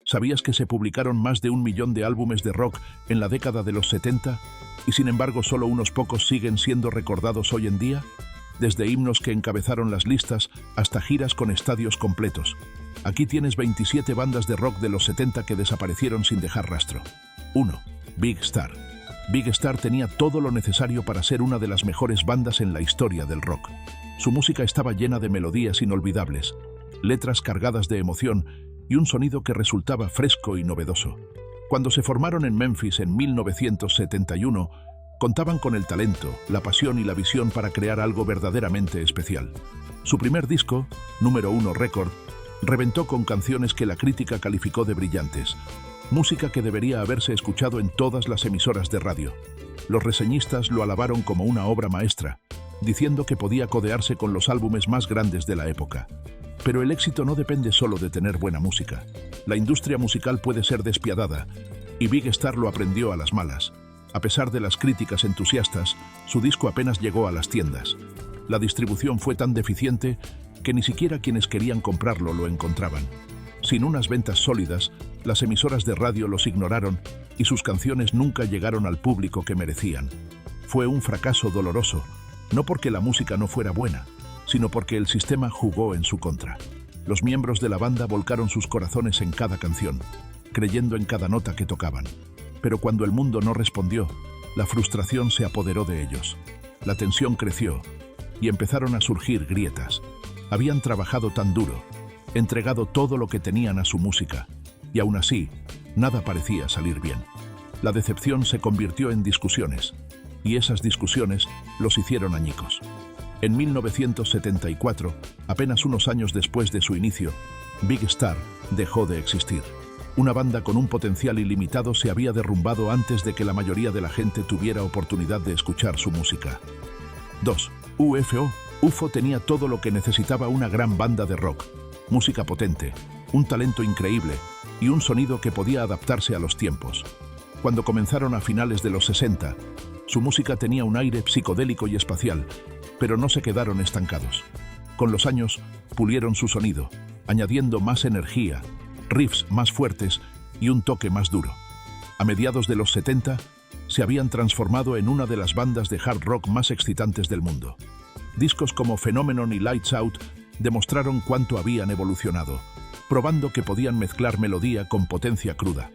¿Sabías que se publicaron más de 1 millón de álbumes de rock en la década de los 70? Y sin embargo solo unos pocos siguen siendo recordados hoy en día, desde himnos que encabezaron las listas hasta giras con estadios completos. Aquí tienes 27 bandas de rock de los 70 que desaparecieron sin dejar rastro. 1. Big Star. Big Star tenía todo lo necesario para ser una de las mejores bandas en la historia del rock. Su música estaba llena de melodías inolvidables, letras cargadas de emoción y un sonido que resultaba fresco y novedoso. Cuando se formaron en Memphis en 1971, contaban con el talento, la pasión y la visión para crear algo verdaderamente especial. Su primer disco, Número 1 Record, reventó con canciones que la crítica calificó de brillantes, música que debería haberse escuchado en todas las emisoras de radio. Los reseñistas lo alabaron como una obra maestra, diciendo que podía codearse con los álbumes más grandes de la época. Pero el éxito no depende solo de tener buena música. La industria musical puede ser despiadada, y Big Star lo aprendió a las malas. A pesar de las críticas entusiastas, su disco apenas llegó a las tiendas. La distribución fue tan deficiente que ni siquiera quienes querían comprarlo lo encontraban. Sin unas ventas sólidas, las emisoras de radio los ignoraron y sus canciones nunca llegaron al público que merecían. Fue un fracaso doloroso, no porque la música no fuera buena, sino porque el sistema jugó en su contra. Los miembros de la banda volcaron sus corazones en cada canción, creyendo en cada nota que tocaban. Pero cuando el mundo no respondió, la frustración se apoderó de ellos. La tensión creció y empezaron a surgir grietas. Habían trabajado tan duro, entregado todo lo que tenían a su música, y aún así, nada parecía salir bien. La decepción se convirtió en discusiones, y esas discusiones los hicieron añicos. En 1974, apenas unos años después de su inicio, Big Star dejó de existir. Una banda con un potencial ilimitado se había derrumbado antes de que la mayoría de la gente tuviera oportunidad de escuchar su música. 2. UFO. UFO tenía todo lo que necesitaba una gran banda de rock: música potente, un talento increíble y un sonido que podía adaptarse a los tiempos. Cuando comenzaron a finales de los 60, su música tenía un aire psicodélico y espacial, pero no se quedaron estancados. Con los años, pulieron su sonido, añadiendo más energía, riffs más fuertes y un toque más duro. A mediados de los 70, se habían transformado en una de las bandas de hard rock más excitantes del mundo. Discos como Phenomenon y Lights Out demostraron cuánto habían evolucionado, probando que podían mezclar melodía con potencia cruda.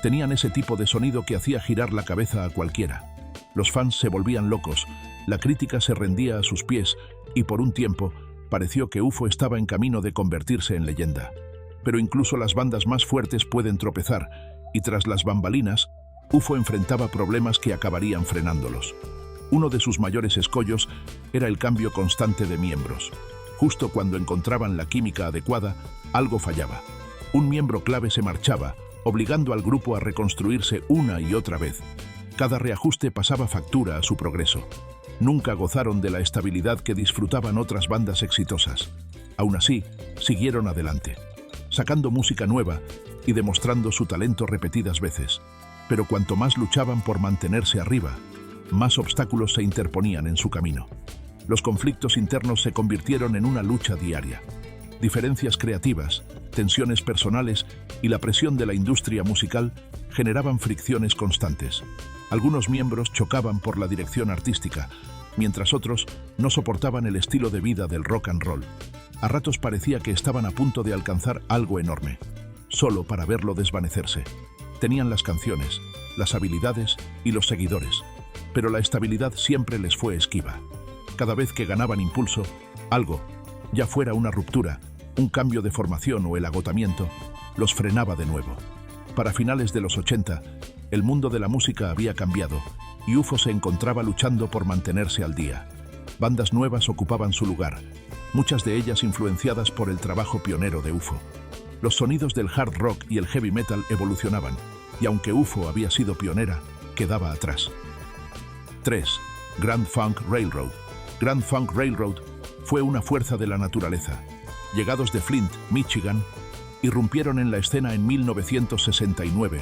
Tenían ese tipo de sonido que hacía girar la cabeza a cualquiera. Los fans se volvían locos, la crítica se rendía a sus pies y por un tiempo pareció que UFO estaba en camino de convertirse en leyenda. Pero incluso las bandas más fuertes pueden tropezar, y tras las bambalinas, UFO enfrentaba problemas que acabarían frenándolos. Uno de sus mayores escollos era el cambio constante de miembros. Justo cuando encontraban la química adecuada, algo fallaba. Un miembro clave se marchaba, obligando al grupo a reconstruirse una y otra vez. Cada reajuste pasaba factura a su progreso. Nunca gozaron de la estabilidad que disfrutaban otras bandas exitosas. Aún así, siguieron adelante, sacando música nueva y demostrando su talento repetidas veces. Pero cuanto más luchaban por mantenerse arriba, más obstáculos se interponían en su camino. Los conflictos internos se convirtieron en una lucha diaria. Diferencias creativas, tensiones personales y la presión de la industria musical generaban fricciones constantes. Algunos miembros chocaban por la dirección artística, mientras otros no soportaban el estilo de vida del rock and roll. A ratos parecía que estaban a punto de alcanzar algo enorme, solo para verlo desvanecerse. Tenían las canciones, las habilidades y los seguidores, pero la estabilidad siempre les fue esquiva. Cada vez que ganaban impulso, algo, ya fuera una ruptura, un cambio de formación o el agotamiento, los frenaba de nuevo. Para finales de los 80, el mundo de la música había cambiado y UFO se encontraba luchando por mantenerse al día. Bandas nuevas ocupaban su lugar, muchas de ellas influenciadas por el trabajo pionero de UFO. Los sonidos del hard rock y el heavy metal evolucionaban, y aunque UFO había sido pionera, quedaba atrás. 3. Grand Funk Railroad. Grand Funk Railroad fue una fuerza de la naturaleza. Llegados de Flint, Michigan, irrumpieron en la escena en 1969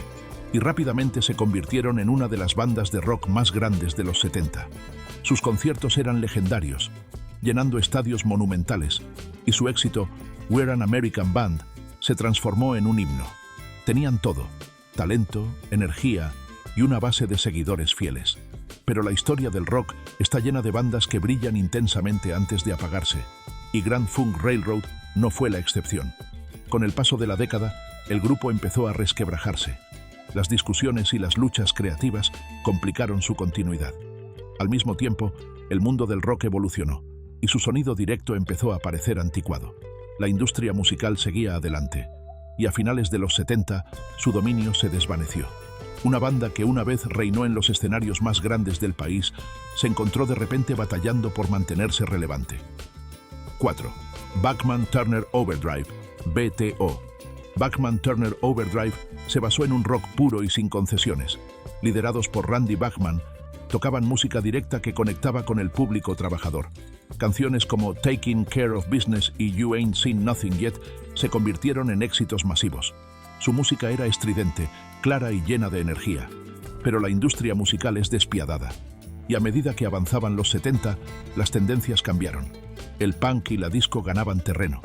y rápidamente se convirtieron en una de las bandas de rock más grandes de los 70. Sus conciertos eran legendarios, llenando estadios monumentales, y su éxito, We're an American Band, se transformó en un himno. Tenían todo: talento, energía y una base de seguidores fieles. Pero la historia del rock está llena de bandas que brillan intensamente antes de apagarse, y Grand Funk Railroad no fue la excepción. Con el paso de la década, el grupo empezó a resquebrajarse. Las discusiones y las luchas creativas complicaron su continuidad. Al mismo tiempo, el mundo del rock evolucionó, y su sonido directo empezó a parecer anticuado. La industria musical seguía adelante, y a finales de los 70, su dominio se desvaneció. Una banda que una vez reinó en los escenarios más grandes del país, se encontró de repente batallando por mantenerse relevante. 4. Bachman Turner Overdrive, BTO. Bachman Turner Overdrive se basó en un rock puro y sin concesiones. Liderados por Randy Bachman, tocaban música directa que conectaba con el público trabajador. Canciones como Taking Care of Business y You Ain't Seen Nothing Yet se convirtieron en éxitos masivos. Su música era estridente, clara y llena de energía. Pero la industria musical es despiadada. Y a medida que avanzaban los 70, las tendencias cambiaron. El punk y la disco ganaban terreno,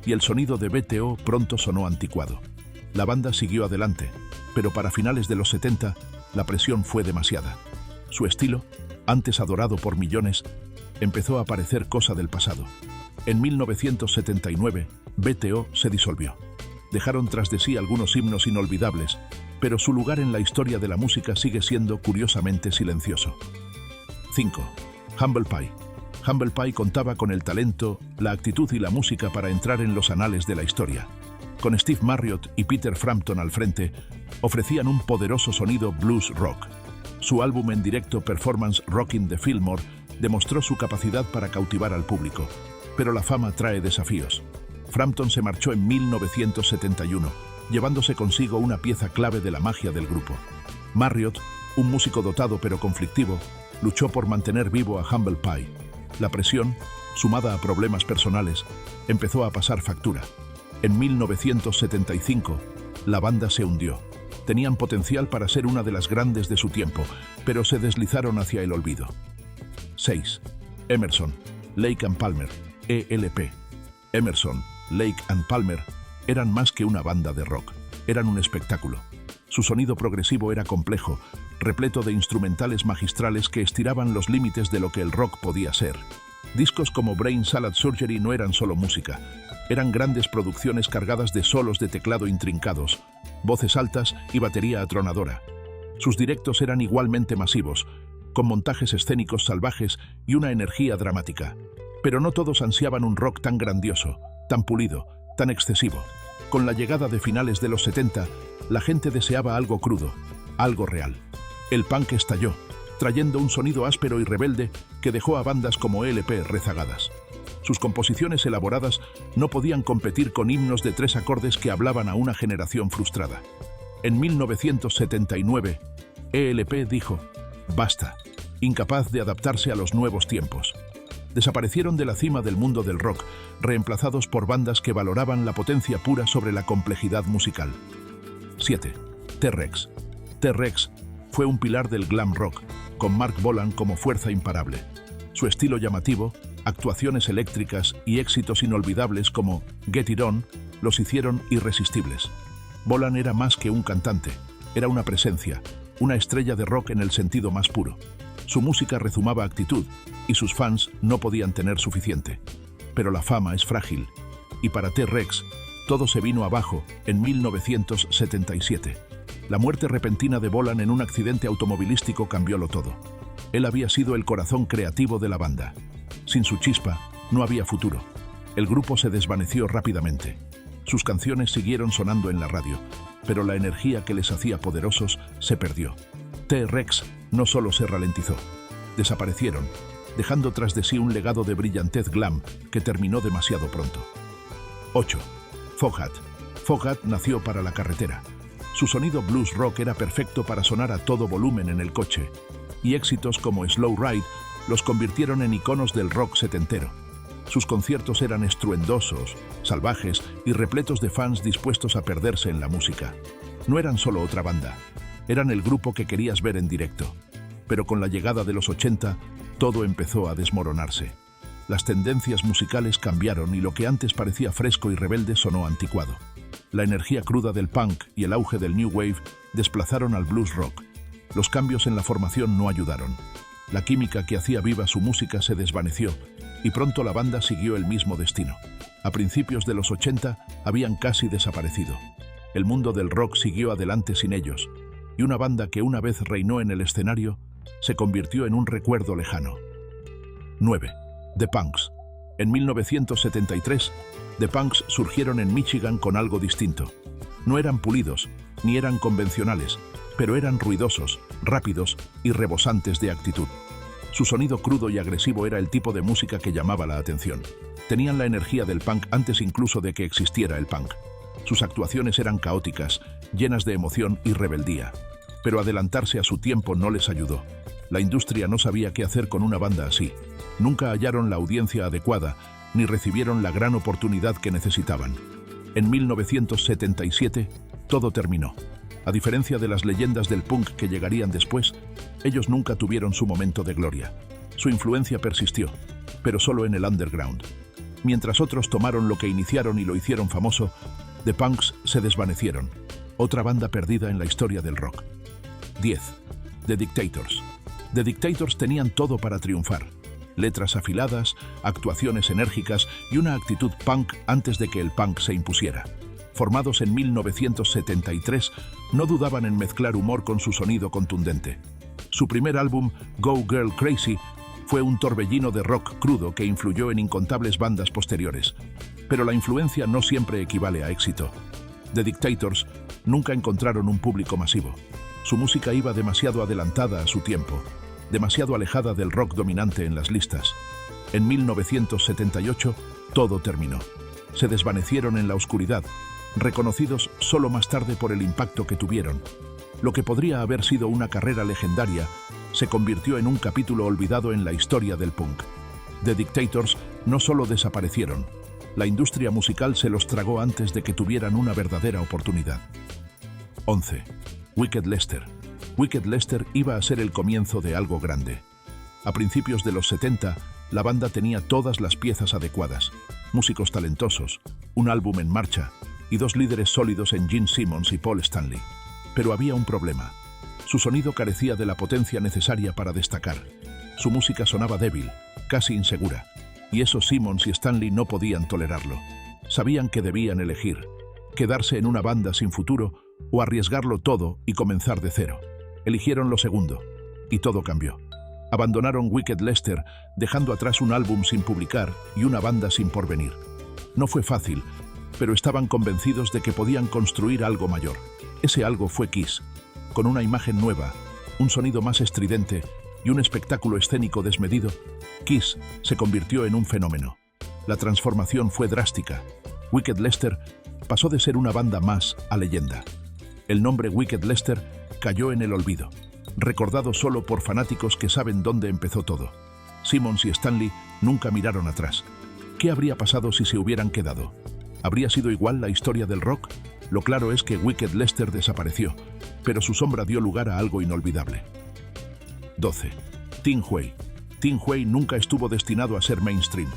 y el sonido de BTO pronto sonó anticuado. La banda siguió adelante, pero para finales de los 70, la presión fue demasiada. Su estilo, antes adorado por millones, empezó a parecer cosa del pasado. En 1979, BTO se disolvió. Dejaron tras de sí algunos himnos inolvidables, pero su lugar en la historia de la música sigue siendo curiosamente silencioso. 5. Humble Pie. Humble Pie contaba con el talento, la actitud y la música para entrar en los anales de la historia. Con Steve Marriott y Peter Frampton al frente, ofrecían un poderoso sonido blues rock. Su álbum en directo Performance Rockin' the Fillmore demostró su capacidad para cautivar al público, pero la fama trae desafíos. Frampton se marchó en 1971, llevándose consigo una pieza clave de la magia del grupo. Marriott, un músico dotado pero conflictivo, luchó por mantener vivo a Humble Pie. La presión, sumada a problemas personales, empezó a pasar factura. En 1975, la banda se hundió. Tenían potencial para ser una de las grandes de su tiempo, pero se deslizaron hacia el olvido. 6. Emerson, Lake and Palmer, ELP. Emerson, Lake and Palmer eran más que una banda de rock, eran un espectáculo. Su sonido progresivo era complejo, repleto de instrumentales magistrales que estiraban los límites de lo que el rock podía ser. Discos como Brain Salad Surgery no eran solo música, eran grandes producciones cargadas de solos de teclado intrincados, voces altas y batería atronadora. Sus directos eran igualmente masivos, con montajes escénicos salvajes y una energía dramática. Pero no todos ansiaban un rock tan grandioso, tan pulido, tan excesivo. Con la llegada de finales de los 70, la gente deseaba algo crudo, algo real. El punk estalló, trayendo un sonido áspero y rebelde que dejó a bandas como ELP rezagadas. Sus composiciones elaboradas no podían competir con himnos de 3 acordes que hablaban a una generación frustrada. En 1979, ELP dijo: basta, incapaz de adaptarse a los nuevos tiempos. Desaparecieron de la cima del mundo del rock, reemplazados por bandas que valoraban la potencia pura sobre la complejidad musical. 7. T-Rex. T-Rex fue un pilar del glam rock, con Mark Bolan como fuerza imparable. Su estilo llamativo, actuaciones eléctricas y éxitos inolvidables como Get It On los hicieron irresistibles. Bolan era más que un cantante, era una presencia, una estrella de rock en el sentido más puro. Su música rezumaba actitud y sus fans no podían tener suficiente. Pero la fama es frágil, y para T-Rex todo se vino abajo en 1977. La muerte repentina de Bolan en un accidente automovilístico cambiólo todo. Él había sido el corazón creativo de la banda. Sin su chispa, no había futuro. El grupo se desvaneció rápidamente. Sus canciones siguieron sonando en la radio, pero la energía que les hacía poderosos se perdió. T-Rex no solo se ralentizó, desaparecieron, dejando tras de sí un legado de brillantez glam que terminó demasiado pronto. 8. Foghat. Foghat nació para la carretera. Su sonido blues rock era perfecto para sonar a todo volumen en el coche, y éxitos como Slow Ride los convirtieron en iconos del rock setentero. Sus conciertos eran estruendosos, salvajes y repletos de fans dispuestos a perderse en la música. No eran solo otra banda, eran el grupo que querías ver en directo. Pero con la llegada de los 80, todo empezó a desmoronarse. Las tendencias musicales cambiaron y lo que antes parecía fresco y rebelde sonó anticuado. La energía cruda del punk y el auge del new wave desplazaron al blues rock. Los cambios en la formación no ayudaron. La química que hacía viva su música se desvaneció y pronto la banda siguió el mismo destino. A principios de los 80 habían casi desaparecido. El mundo del rock siguió adelante sin ellos, y una banda que una vez reinó en el escenario se convirtió en un recuerdo lejano. 9. The Punks. En 1973, The Punks surgieron en Michigan con algo distinto. No eran pulidos, ni eran convencionales, pero eran ruidosos, rápidos y rebosantes de actitud. Su sonido crudo y agresivo era el tipo de música que llamaba la atención. Tenían la energía del punk antes incluso de que existiera el punk. Sus actuaciones eran caóticas, llenas de emoción y rebeldía. Pero adelantarse a su tiempo no les ayudó. La industria no sabía qué hacer con una banda así. Nunca hallaron la audiencia adecuada, ni recibieron la gran oportunidad que necesitaban. En 1977, todo terminó. A diferencia de las leyendas del punk que llegarían después, ellos nunca tuvieron su momento de gloria. Su influencia persistió, pero solo en el underground. Mientras otros tomaron lo que iniciaron y lo hicieron famoso, The Punks se desvanecieron. Otra banda perdida en la historia del rock. 10. The Dictators. The Dictators tenían todo para triunfar. Letras afiladas, actuaciones enérgicas y una actitud punk antes de que el punk se impusiera. Formados en 1973, no dudaban en mezclar humor con su sonido contundente. Su primer álbum, Go Girl Crazy, fue un torbellino de rock crudo que influyó en incontables bandas posteriores. Pero la influencia no siempre equivale a éxito. The Dictators nunca encontraron un público masivo. Su música iba demasiado adelantada a su tiempo, demasiado alejada del rock dominante en las listas. En 1978, todo terminó. Se desvanecieron en la oscuridad, reconocidos solo más tarde por el impacto que tuvieron. Lo que podría haber sido una carrera legendaria se convirtió en un capítulo olvidado en la historia del punk. The Dictators no solo desaparecieron, la industria musical se los tragó antes de que tuvieran una verdadera oportunidad. 11. Wicked Lester. Wicked Lester iba a ser el comienzo de algo grande. A principios de los 70, la banda tenía todas las piezas adecuadas, músicos talentosos, un álbum en marcha y dos líderes sólidos en Gene Simmons y Paul Stanley. Pero había un problema. Su sonido carecía de la potencia necesaria para destacar. Su música sonaba débil, casi insegura, y eso Simmons y Stanley no podían tolerarlo. Sabían que debían elegir, quedarse en una banda sin futuro o arriesgarlo todo y comenzar de cero. Eligieron lo segundo, y todo cambió. Abandonaron Wicked Lester, dejando atrás un álbum sin publicar y una banda sin porvenir. No fue fácil, pero estaban convencidos de que podían construir algo mayor. Ese algo fue Kiss, con una imagen nueva, un sonido más estridente y un espectáculo escénico desmedido. Kiss se convirtió en un fenómeno. La transformación fue drástica. Wicked Lester pasó de ser una banda más a leyenda. El nombre Wicked Lester cayó en el olvido, recordado solo por fanáticos que saben dónde empezó todo. Simmons y Stanley nunca miraron atrás. ¿Qué habría pasado si se hubieran quedado? ¿Habría sido igual la historia del rock? Lo claro es que Wicked Lester desapareció, pero su sombra dio lugar a algo inolvidable. 12. Tin Huey. Tin Huey nunca estuvo destinado a ser mainstream.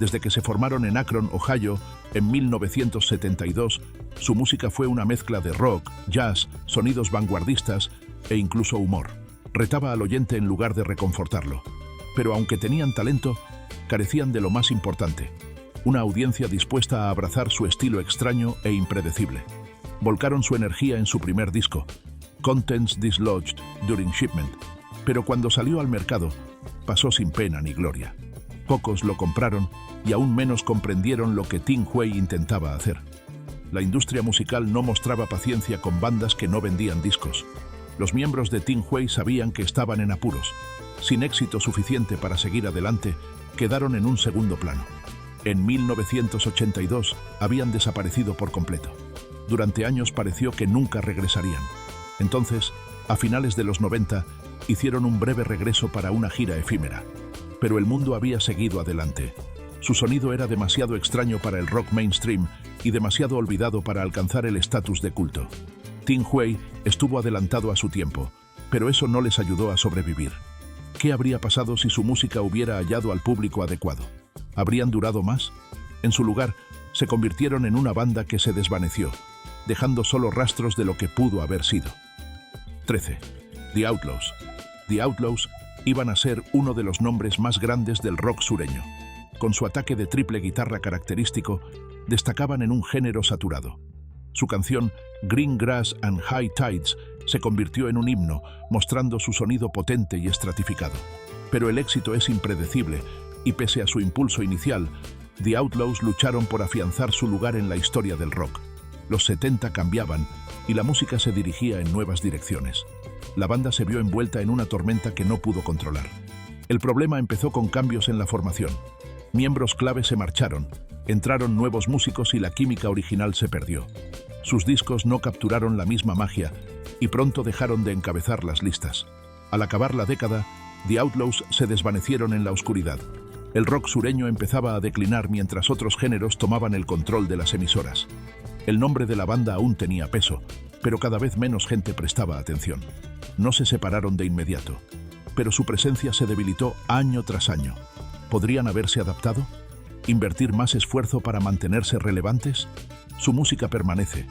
Desde que se formaron en Akron, Ohio, en 1972, su música fue una mezcla de rock, jazz, sonidos vanguardistas e incluso humor. Retaba al oyente en lugar de reconfortarlo. Pero aunque tenían talento, carecían de lo más importante: una audiencia dispuesta a abrazar su estilo extraño e impredecible. Volcaron su energía en su primer disco, Contents Dislodged During Shipment, pero cuando salió al mercado, pasó sin pena ni gloria. Pocos lo compraron y aún menos comprendieron lo que Tin Huey intentaba hacer. La industria musical no mostraba paciencia con bandas que no vendían discos. Los miembros de Tin Huey sabían que estaban en apuros. Sin éxito suficiente para seguir adelante, quedaron en un segundo plano. En 1982 habían desaparecido por completo. Durante años pareció que nunca regresarían. Entonces, a finales de los 90, hicieron un breve regreso para una gira efímera. Pero el mundo había seguido adelante. Su sonido era demasiado extraño para el rock mainstream y demasiado olvidado para alcanzar el estatus de culto. Tin Huey estuvo adelantado a su tiempo, pero eso no les ayudó a sobrevivir. ¿Qué habría pasado si su música hubiera hallado al público adecuado? ¿Habrían durado más? En su lugar, se convirtieron en una banda que se desvaneció, dejando solo rastros de lo que pudo haber sido. 13. The Outlaws. The Outlaws iban a ser uno de los nombres más grandes del rock sureño. Con su ataque de triple guitarra característico, destacaban en un género saturado. Su canción Green Grass and High Tides se convirtió en un himno, mostrando su sonido potente y estratificado. Pero el éxito es impredecible, y pese a su impulso inicial, The Outlaws lucharon por afianzar su lugar en la historia del rock. Los 70 cambiaban, y la música se dirigía en nuevas direcciones. La banda se vio envuelta en una tormenta que no pudo controlar. El problema empezó con cambios en la formación. Miembros clave se marcharon, entraron nuevos músicos y la química original se perdió. Sus discos no capturaron la misma magia y pronto dejaron de encabezar las listas. Al acabar la década, The Outlaws se desvanecieron en la oscuridad. El rock sureño empezaba a declinar mientras otros géneros tomaban el control de las emisoras. El nombre de la banda aún tenía peso, pero cada vez menos gente prestaba atención. No se separaron de inmediato, pero su presencia se debilitó año tras año. ¿Podrían haberse adaptado? ¿Invertir más esfuerzo para mantenerse relevantes? Su música permanece,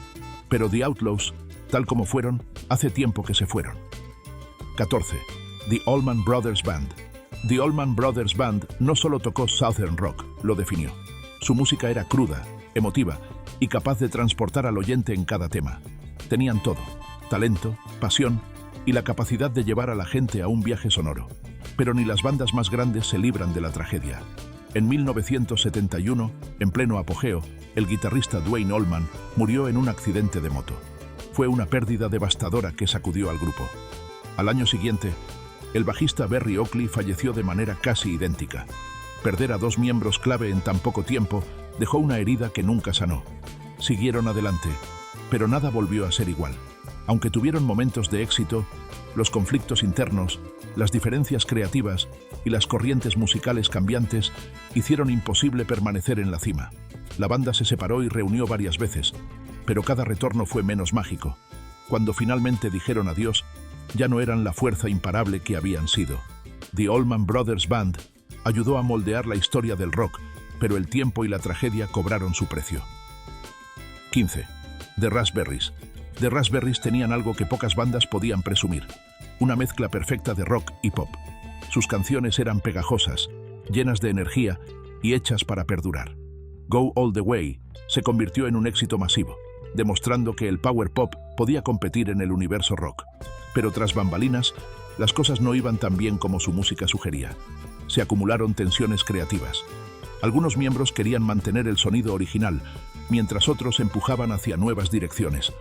pero The Outlaws, tal como fueron, hace tiempo que se fueron. 14. The Allman Brothers Band. The Allman Brothers Band no solo tocó Southern Rock, lo definió. Su música era cruda, emotiva y capaz de transportar al oyente en cada tema. Tenían todo: talento, pasión y la capacidad de llevar a la gente a un viaje sonoro. Pero ni las bandas más grandes se libran de la tragedia. En 1971, en pleno apogeo, el guitarrista Duane Allman murió en un accidente de moto. Fue una pérdida devastadora que sacudió al grupo. Al año siguiente, el bajista Berry Oakley falleció de manera casi idéntica. Perder a dos miembros clave en tan poco tiempo dejó una herida que nunca sanó. Siguieron adelante, pero nada volvió a ser igual. Aunque tuvieron momentos de éxito, los conflictos internos, las diferencias creativas y las corrientes musicales cambiantes hicieron imposible permanecer en la cima. La banda se separó y reunió varias veces, pero cada retorno fue menos mágico. Cuando finalmente dijeron adiós, ya no eran la fuerza imparable que habían sido. The Allman Brothers Band ayudó a moldear la historia del rock, pero el tiempo y la tragedia cobraron su precio. 15. The Raspberries. The Raspberries tenían algo que pocas bandas podían presumir: una mezcla perfecta de rock y pop. Sus canciones eran pegajosas, llenas de energía y hechas para perdurar. Go All the Way se convirtió en un éxito masivo, demostrando que el power pop podía competir en el universo rock. Pero tras bambalinas, las cosas no iban tan bien como su música sugería. Se acumularon tensiones creativas. Algunos miembros querían mantener el sonido original, mientras otros empujaban hacia nuevas direcciones.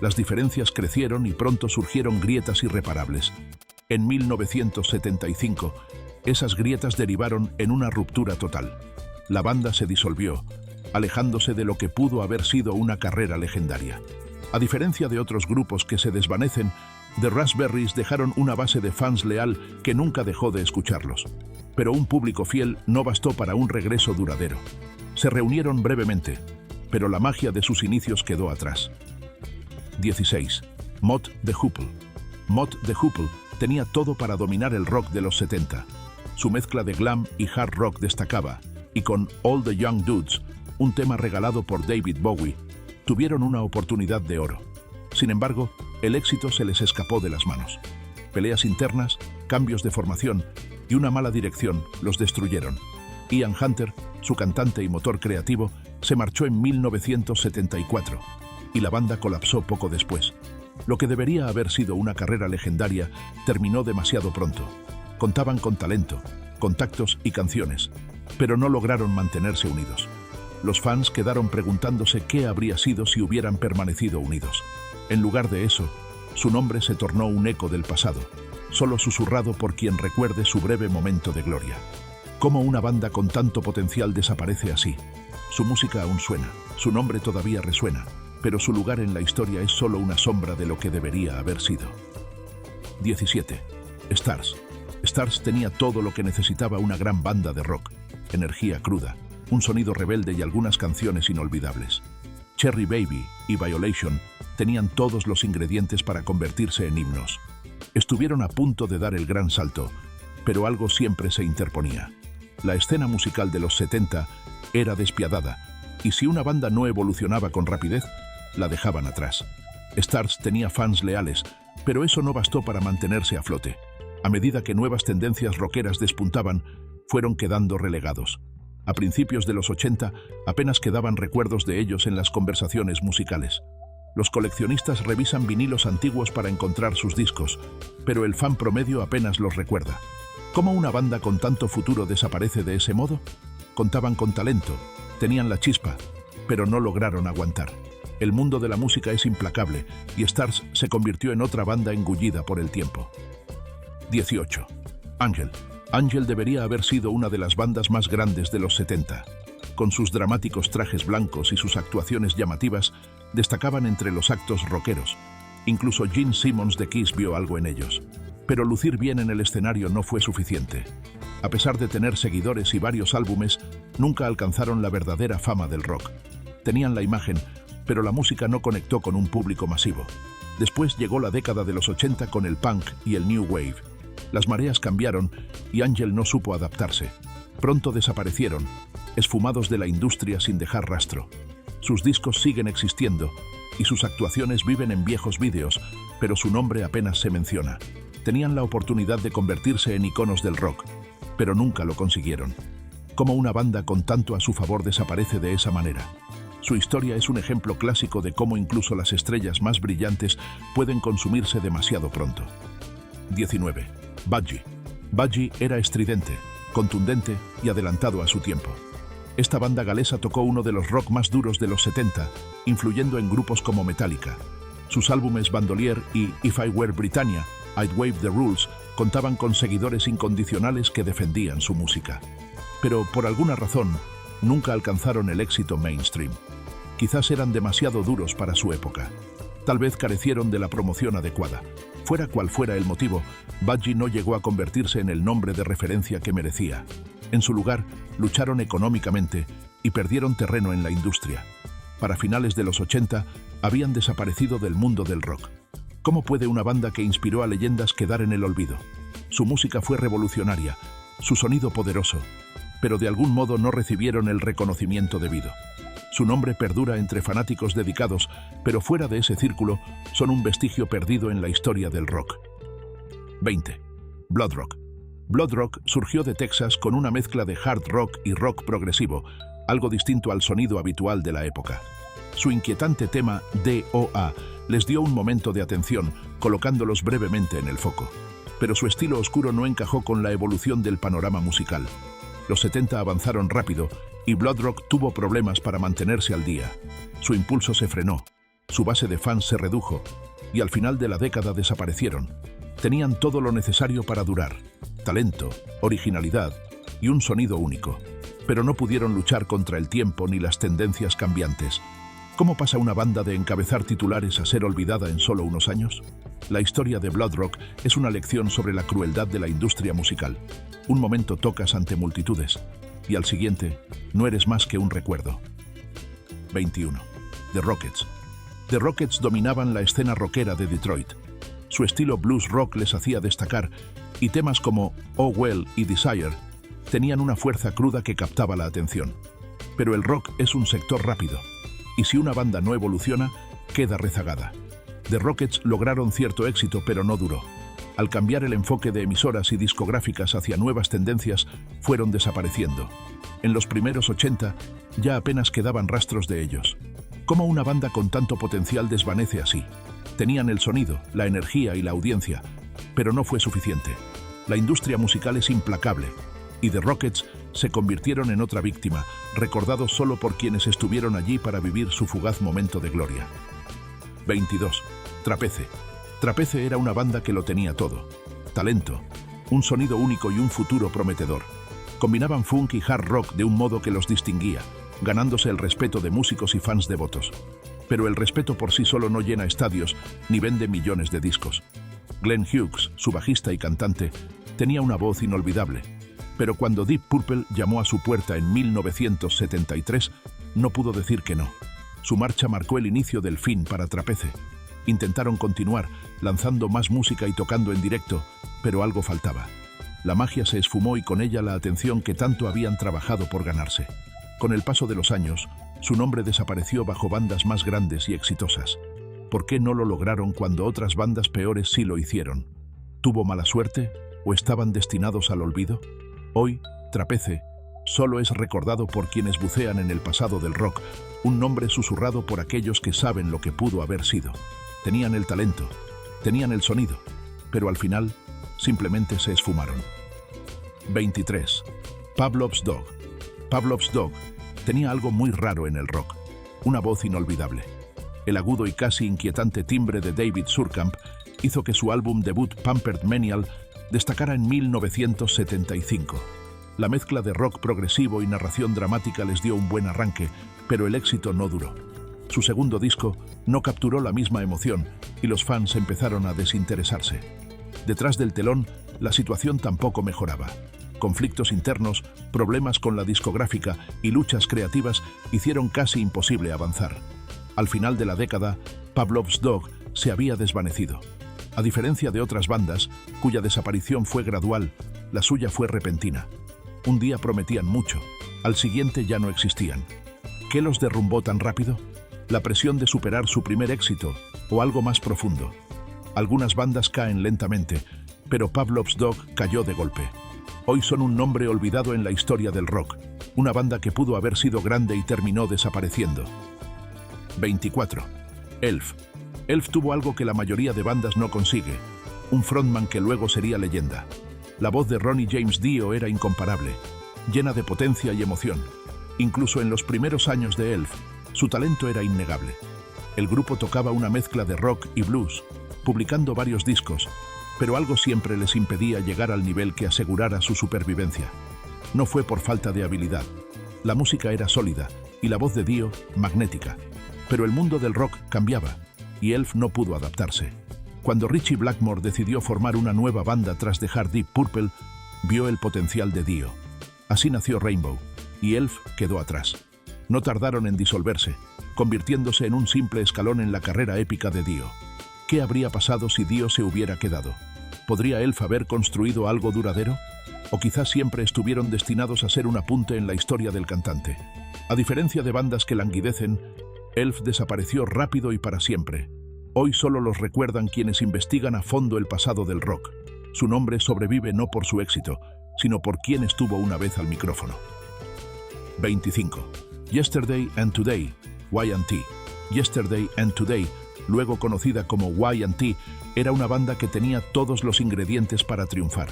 Las diferencias crecieron y pronto surgieron grietas irreparables. En 1975, esas grietas derivaron en una ruptura total. La banda se disolvió, alejándose de lo que pudo haber sido una carrera legendaria. A diferencia de otros grupos que se desvanecen, The Raspberries dejaron una base de fans leal que nunca dejó de escucharlos. Pero un público fiel no bastó para un regreso duradero. Se reunieron brevemente, pero la magia de sus inicios quedó atrás. 16. Mott the Hoople. Mott the Hoople tenía todo para dominar el rock de los 70. Su mezcla de glam y hard rock destacaba, y con All the Young Dudes, un tema regalado por David Bowie, tuvieron una oportunidad de oro. Sin embargo, el éxito se les escapó de las manos. Peleas internas, cambios de formación y una mala dirección los destruyeron. Ian Hunter, su cantante y motor creativo, se marchó en 1974 y la banda colapsó poco después. Lo que debería haber sido una carrera legendaria terminó demasiado pronto. Contaban con talento, contactos y canciones, pero no lograron mantenerse unidos. Los fans quedaron preguntándose qué habría sido si hubieran permanecido unidos. En lugar de eso, su nombre se tornó un eco del pasado, solo susurrado por quien recuerde su breve momento de gloria. ¿Cómo una banda con tanto potencial desaparece así? Su música aún suena, su nombre todavía resuena, pero su lugar en la historia es solo una sombra de lo que debería haber sido. 17. Stars. Stars tenía todo lo que necesitaba una gran banda de rock: energía cruda, un sonido rebelde y algunas canciones inolvidables. Cherry Baby y Violation tenían todos los ingredientes para convertirse en himnos. Estuvieron a punto de dar el gran salto, pero algo siempre se interponía. La escena musical de los 70 era despiadada, Y si una banda no evolucionaba con rapidez, la dejaban atrás. Stars tenía fans leales, pero eso no bastó para mantenerse a flote. A medida que nuevas tendencias rockeras despuntaban, fueron quedando relegados. A principios de los 80 apenas quedaban recuerdos de ellos en las conversaciones musicales. Los coleccionistas revisan vinilos antiguos para encontrar sus discos, pero el fan promedio apenas los recuerda. ¿Cómo una banda con tanto futuro desaparece de ese modo? Contaban con talento, tenían la chispa, pero no lograron aguantar. El mundo de la música es implacable y Stars se convirtió en otra banda engullida por el tiempo. 18. Angel. Angel debería haber sido una de las bandas más grandes de los 70. Con sus dramáticos trajes blancos y sus actuaciones llamativas, destacaban entre los actos rockeros. Incluso Gene Simmons de Kiss vio algo en ellos. Pero lucir bien en el escenario no fue suficiente. A pesar de tener seguidores y varios álbumes, nunca alcanzaron la verdadera fama del rock. Tenían la imagen, pero la música no conectó con un público masivo. Después llegó la década de los 80 con el punk y el new wave. Las mareas cambiaron y Angel no supo adaptarse. Pronto desaparecieron, esfumados de la industria sin dejar rastro. Sus discos siguen existiendo y sus actuaciones viven en viejos vídeos, pero su nombre apenas se menciona. Tenían la oportunidad de convertirse en iconos del rock, pero nunca lo consiguieron. ¿Cómo una banda con tanto a su favor desaparece de esa manera? Su historia es un ejemplo clásico de cómo incluso las estrellas más brillantes pueden consumirse demasiado pronto. 19. Budgie. Budgie era estridente, contundente y adelantado a su tiempo. Esta banda galesa tocó uno de los rock más duros de los 70, influyendo en grupos como Metallica. Sus álbumes Bandolier y If I Were Britannia, I'd Wave the Rules contaban con seguidores incondicionales que defendían su música. Pero, por alguna razón, nunca alcanzaron el éxito mainstream. Quizás eran demasiado duros para su época. Tal vez carecieron de la promoción adecuada. Fuera cual fuera el motivo, Budgie no llegó a convertirse en el nombre de referencia que merecía. En su lugar, lucharon económicamente y perdieron terreno en la industria. Para finales de los 80, habían desaparecido del mundo del rock. ¿Cómo puede una banda que inspiró a leyendas quedar en el olvido? Su música fue revolucionaria, su sonido poderoso, pero de algún modo no recibieron el reconocimiento debido. Su nombre perdura entre fanáticos dedicados, pero fuera de ese círculo, son un vestigio perdido en la historia del rock. 20. Blood Rock. Blood Rock surgió de Texas con una mezcla de hard rock y rock progresivo, algo distinto al sonido habitual de la época. Su inquietante tema D.O.A. les dio un momento de atención, colocándolos brevemente en el foco. Pero su estilo oscuro no encajó con la evolución del panorama musical. Los 70 avanzaron rápido y Blood Rock tuvo problemas para mantenerse al día. Su impulso se frenó, su base de fans se redujo y al final de la década desaparecieron. Tenían todo lo necesario para durar: talento, originalidad y un sonido único. Pero no pudieron luchar contra el tiempo ni las tendencias cambiantes. ¿Cómo pasa una banda de encabezar titulares a ser olvidada en solo unos años? La historia de Blood Rock es una lección sobre la crueldad de la industria musical. Un momento tocas ante multitudes y al siguiente no eres más que un recuerdo. 21. The Rockets. The Rockets dominaban la escena rockera de Detroit. Su estilo blues rock les hacía destacar y temas como Oh Well y Desire tenían una fuerza cruda que captaba la atención. Pero el rock es un sector rápido y si una banda no evoluciona, queda rezagada. The Rockets lograron cierto éxito, pero no duró. Al cambiar el enfoque de emisoras y discográficas hacia nuevas tendencias, fueron desapareciendo. En los primeros 80, ya apenas quedaban rastros de ellos. ¿Cómo una banda con tanto potencial desvanece así? Tenían el sonido, la energía y la audiencia, pero no fue suficiente. La industria musical es implacable, y The Rockets se convirtieron en otra víctima, recordados solo por quienes estuvieron allí para vivir su fugaz momento de gloria. 22. Trapeze. Trapeze era una banda que lo tenía todo: talento, un sonido único y un futuro prometedor. Combinaban funk y hard rock de un modo que los distinguía, ganándose el respeto de músicos y fans devotos. Pero el respeto por sí solo no llena estadios ni vende millones de discos. Glenn Hughes, su bajista y cantante, tenía una voz inolvidable. Pero cuando Deep Purple llamó a su puerta en 1973, no pudo decir que no. Su marcha marcó el inicio del fin para Trapeze. Intentaron continuar, lanzando más música y tocando en directo, pero algo faltaba. La magia se esfumó y con ella la atención que tanto habían trabajado por ganarse. Con el paso de los años, Su nombre desapareció bajo bandas más grandes y exitosas. ¿Por qué no lo lograron cuando otras bandas peores sí lo hicieron? ¿Tuvo mala suerte o estaban destinados al olvido? Hoy, Trapeze solo es recordado por quienes bucean en el pasado del rock, un nombre susurrado por aquellos que saben lo que pudo haber sido. Tenían el talento, tenían el sonido, pero al final simplemente se esfumaron. 23. Pavlov's Dog. Pavlov's Dog tenía algo muy raro en el rock, una voz inolvidable. El agudo y casi inquietante timbre de David Surkamp hizo que su álbum debut Pampered Menial destacara en 1975. La mezcla de rock progresivo y narración dramática les dio un buen arranque, pero el éxito no duró. Su segundo disco no capturó la misma emoción y los fans empezaron a desinteresarse. Detrás del telón, la situación tampoco mejoraba. Conflictos internos, problemas con la discográfica y luchas creativas hicieron casi imposible avanzar. Al final de la década, Pavlov's Dog se había desvanecido. A diferencia de otras bandas, cuya desaparición fue gradual, la suya fue repentina. Un día prometían mucho, al siguiente ya no existían. ¿Qué los derrumbó tan rápido? ¿La presión de superar su primer éxito o algo más profundo? Algunas bandas caen lentamente, pero Pavlov's Dog cayó de golpe. Hoy son un nombre olvidado en la historia del rock, una banda que pudo haber sido grande y terminó desapareciendo. 24. Elf. Elf tuvo algo que la mayoría de bandas no consigue, un frontman que luego sería leyenda. La voz de Ronnie James Dio era incomparable, llena de potencia y emoción. Incluso en los primeros años de Elf, su talento era innegable. El grupo tocaba una mezcla de rock y blues, publicando varios discos, pero algo siempre les impedía llegar al nivel que asegurara su supervivencia. No fue por falta de habilidad. La música era sólida y la voz de Dio magnética. Pero el mundo del rock cambiaba y Elf no pudo adaptarse. Cuando Ritchie Blackmore decidió formar una nueva banda tras dejar Deep Purple, vio el potencial de Dio. Así nació Rainbow, y Elf quedó atrás. No tardaron en disolverse, convirtiéndose en un simple escalón en la carrera épica de Dio. ¿Qué habría pasado si Dio se hubiera quedado? ¿Podría Elf haber construido algo duradero? ¿O quizás siempre estuvieron destinados a ser un apunte en la historia del cantante? A diferencia de bandas que languidecen, Elf desapareció rápido y para siempre. Hoy solo los recuerdan quienes investigan a fondo el pasado del rock. Su nombre sobrevive no por su éxito, sino por quien estuvo una vez al micrófono. 25. Yesterday and Today, Y&T. Yesterday and Today, luego conocida como Y&T, era una banda que tenía todos los ingredientes para triunfar.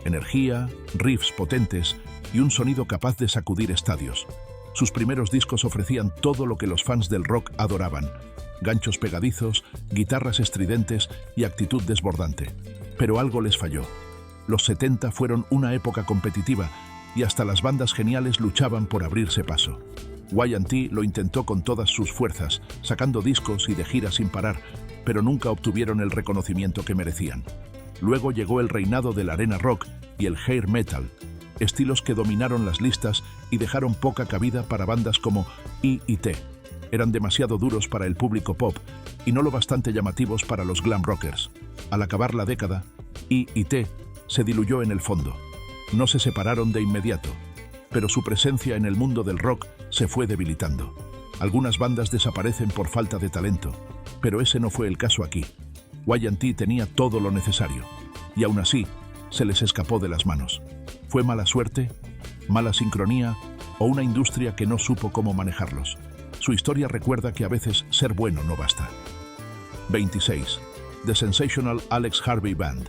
Energía, riffs potentes y un sonido capaz de sacudir estadios. Sus primeros discos ofrecían todo lo que los fans del rock adoraban: ganchos pegadizos, guitarras estridentes y actitud desbordante. Pero algo les falló. Los 70 fueron una época competitiva y hasta las bandas geniales luchaban por abrirse paso. Y&T lo intentó con todas sus fuerzas, sacando discos y de gira sin parar, pero nunca obtuvieron el reconocimiento que merecían. Luego llegó el reinado del arena rock y el hair metal, estilos que dominaron las listas y dejaron poca cabida para bandas como E.I.T. Eran demasiado duros para el público pop y no lo bastante llamativos para los glam rockers. Al acabar la década, E.I.T. se diluyó en el fondo. No se separaron de inmediato, pero su presencia en el mundo del rock se fue debilitando. Algunas bandas desaparecen por falta de talento, pero ese no fue el caso aquí. Y&T tenía todo lo necesario, y aún así, se les escapó de las manos. ¿Fue mala suerte, mala sincronía o una industria que no supo cómo manejarlos? Su historia recuerda que a veces ser bueno no basta. 26. The Sensational Alex Harvey Band.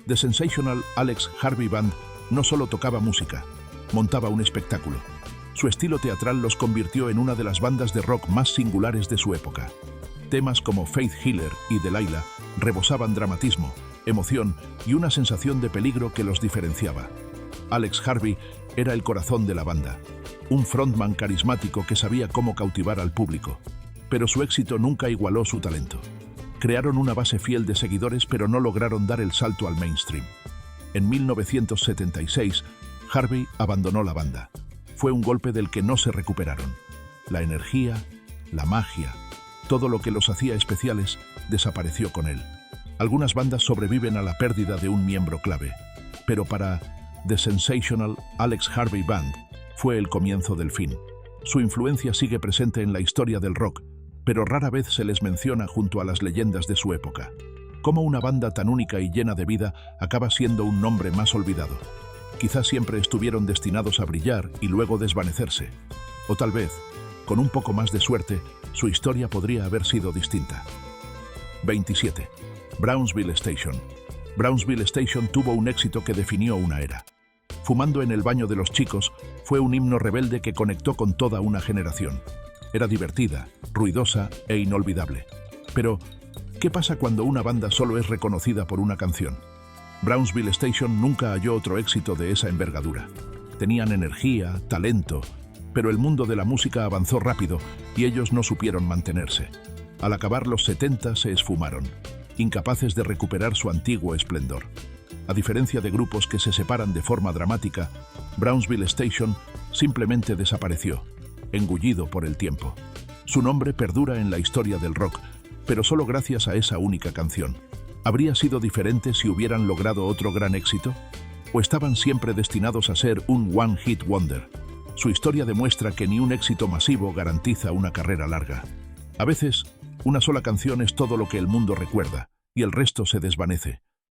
The Sensational Alex Harvey Band no solo tocaba música, montaba un espectáculo. Su estilo teatral los convirtió en una de las bandas de rock más singulares de su época. Temas como Faith Healer y Delilah rebosaban dramatismo, emoción y una sensación de peligro que los diferenciaba. Alex Harvey era el corazón de la banda, un frontman carismático que sabía cómo cautivar al público, pero su éxito nunca igualó su talento. Crearon una base fiel de seguidores, pero no lograron dar el salto al mainstream. En 1976, Harvey abandonó la banda. Fue un golpe del que no se recuperaron. La energía, la magia, todo lo que los hacía especiales desapareció con él. Algunas bandas sobreviven a la pérdida de un miembro clave, pero para The Sensational Alex Harvey Band fue el comienzo del fin. Su influencia sigue presente en la historia del rock, pero rara vez se les menciona junto a las leyendas de su época. ¿Cómo una banda tan única y llena de vida acaba siendo un nombre más olvidado? Quizás siempre estuvieron destinados a brillar y luego desvanecerse. O tal vez, con un poco más de suerte, su historia podría haber sido distinta. 27. Brownsville Station. Brownsville Station tuvo un éxito que definió una era. Fumando en el baño de los chicos fue un himno rebelde que conectó con toda una generación. Era divertida, ruidosa e inolvidable. Pero, ¿qué pasa cuando una banda solo es reconocida por una canción? Brownsville Station nunca halló otro éxito de esa envergadura. Tenían energía, talento, pero el mundo de la música avanzó rápido y ellos no supieron mantenerse. Al acabar los 70 se esfumaron, incapaces de recuperar su antiguo esplendor. A diferencia de grupos que se separan de forma dramática, Brownsville Station simplemente desapareció, engullido por el tiempo. Su nombre perdura en la historia del rock, pero solo gracias a esa única canción. ¿Habría sido diferente si hubieran logrado otro gran éxito? ¿O estaban siempre destinados a ser un one-hit wonder? Su historia demuestra que ni un éxito masivo garantiza una carrera larga. A veces, una sola canción es todo lo que el mundo recuerda, y el resto se desvanece.